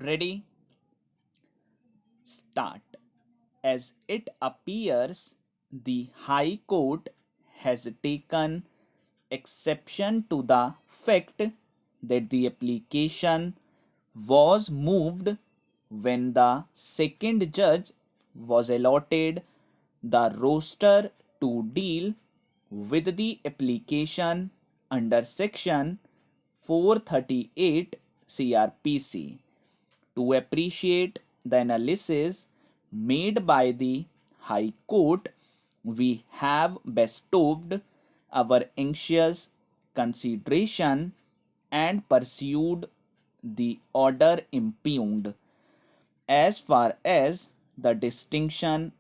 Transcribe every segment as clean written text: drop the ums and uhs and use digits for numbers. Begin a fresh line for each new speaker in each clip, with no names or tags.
Ready? Start. As it appears, the High Court has taken exception to the fact that the application was moved when the second judge was allotted the roster to deal with the application under section 438 CRPC. To appreciate the analysis made by the High Court, we have bestowed our anxious consideration and pursued the order impugned. As far as the distinction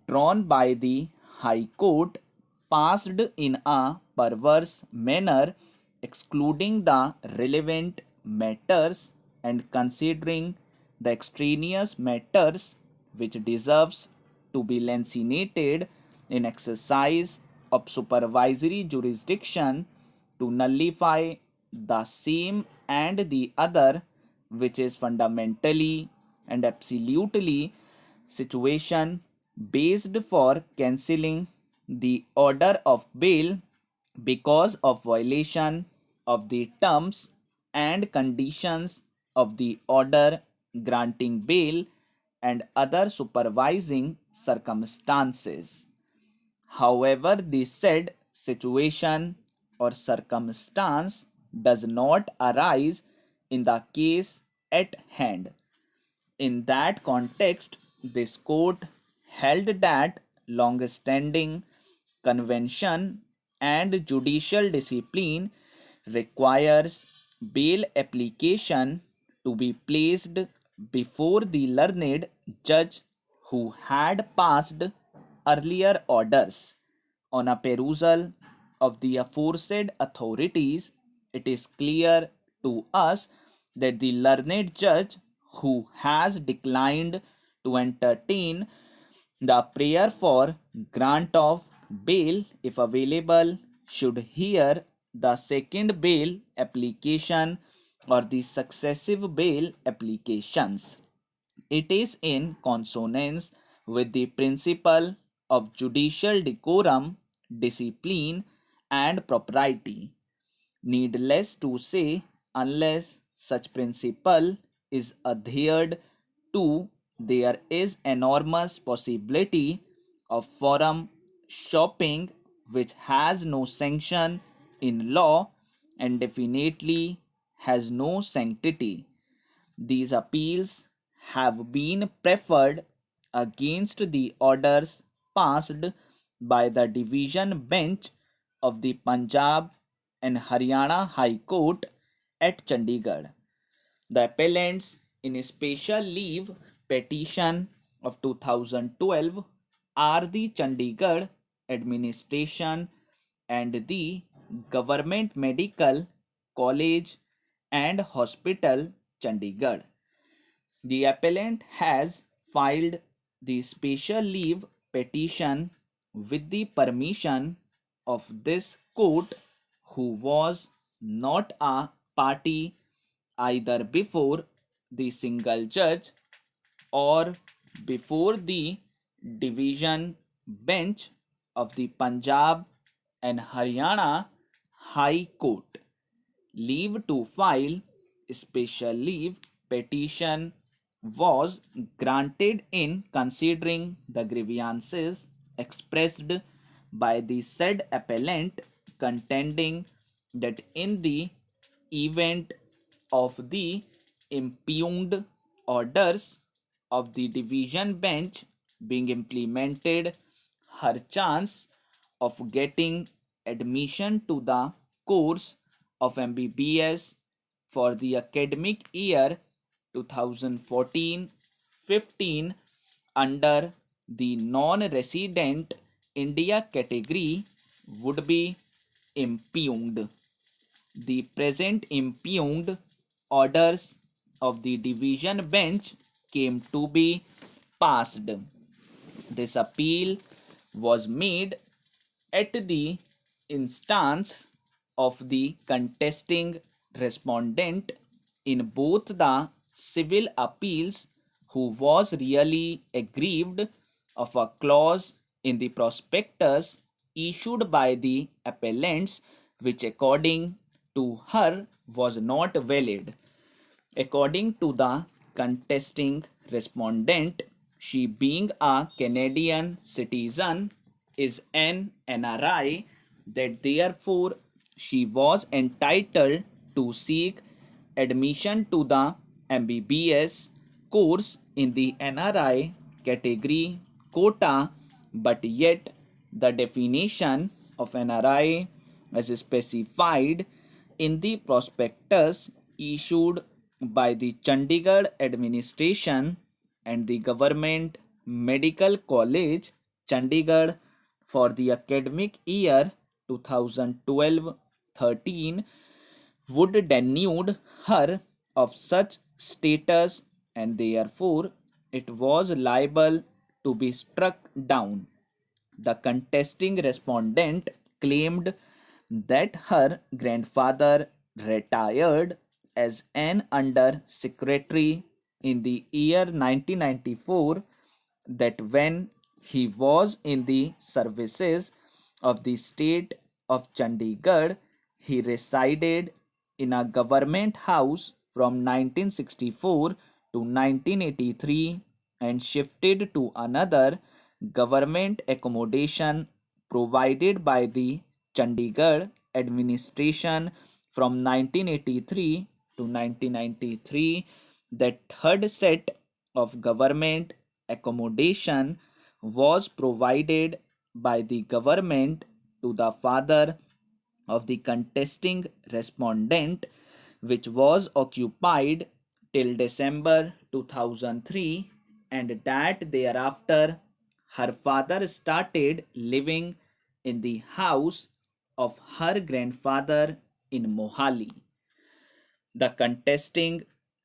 drawn by the High Court passed in a perverse manner, excluding the relevant matters and considering the extraneous matters which deserves to be lancinated in exercise of supervisory jurisdiction to nullify the same and the other, which is fundamentally and absolutely situation based for cancelling the order of bail because of violation of the terms and conditions of the order granting bail and other supervising circumstances. However, the said situation or circumstance does not arise in the case at hand. In that context, this court held that long-standing convention and judicial discipline requires bail application to be placed before the learned judge who had passed earlier orders. On a perusal of the aforesaid authorities, it is clear to us that the learned judge who has declined to entertain the prayer for grant of bail, if available, should hear the second bail application or the successive bail applications. It is in consonance with the principle of judicial decorum, discipline, and propriety. Needless to say, unless such principle is adhered to, there is enormous possibility of forum shopping which has no sanction in law and definitely has no sanctity. These appeals have been preferred against the orders passed by the division bench of the Punjab and Haryana High Court at Chandigarh. The appellants in a special leave petition of 2012 are the Chandigarh administration and the Government Medical College and Hospital, Chandigarh. The appellant has filed the special leave petition with the permission of this court, who was not a party either before the single judge or before the division bench of the Punjab and Haryana High Court. Leave to file special leave petition was granted in considering the grievances expressed by the said appellant, contending that in the event of the impugned orders of the division bench being implemented, her chance of getting admission to the course of MBBS for the academic year 2014-15 under the non-resident India category would be impugned. The present impugned orders of the division bench came to be passed. This appeal was made at the instance of the contesting respondent in both the civil appeals who was really aggrieved of a clause in the prospectus issued by the appellants which according to her was not valid. According to the contesting respondent, she being a Canadian citizen is an NRI, that therefore she was entitled to seek admission to the MBBS course in the NRI category quota, but yet the definition of NRI as specified in the prospectus issued by the Chandigarh administration and the Government Medical College, Chandigarh, for the academic year 2012-13 would denude her of such status, and therefore it was liable to be struck down. The contesting respondent claimed that her grandfather retired as an under secretary in the year 1994, that when he was in the services of the state of Chandigarh, he resided in a government house from 1964 to 1983 and shifted to another government accommodation provided by the Chandigarh administration from 1983 to 1993. The third set of government accommodation was provided by the government to the father of the contesting respondent, which was occupied till December 2003, and that thereafter her father started living in the house of her grandfather in Mohali. The contesting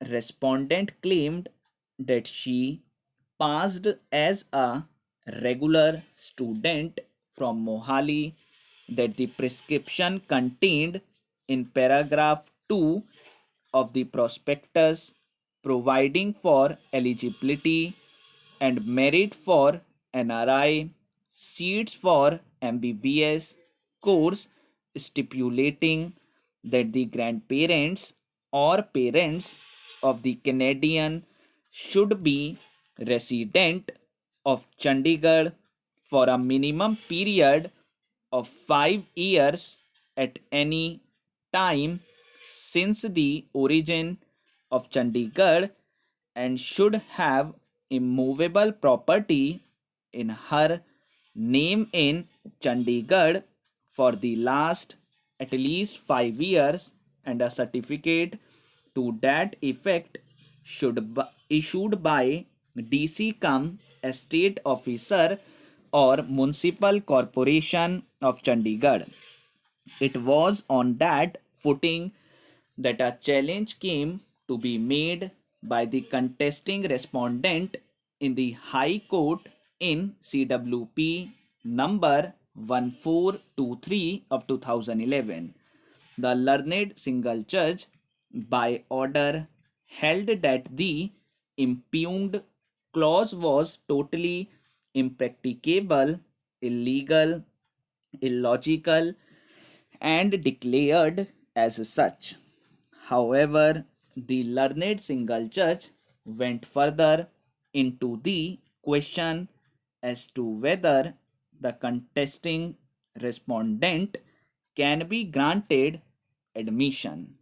respondent claimed that she passed as a regular student from Mohali, that the prescription contained in paragraph 2 of the prospectus providing for eligibility and merit for NRI seats for MBBS course, stipulating that the grandparents or parents of the Canadian should be resident of Chandigarh for a minimum period of 5 years at any time since the origin of Chandigarh, and should have immovable property in her name in Chandigarh for the last at least 5 years, and a certificate to that effect should be issued by DC cum estate officer or municipal corporation of Chandigarh. It was on that footing that a challenge came to be made by the contesting respondent in the High Court in CWP number 1423 of 2011. The learned single judge, by order, held that the impugned clause was totally impracticable, illegal, illogical, and declared as such. However, the learned single judge went further into the question as to whether the contesting respondent can be granted admission.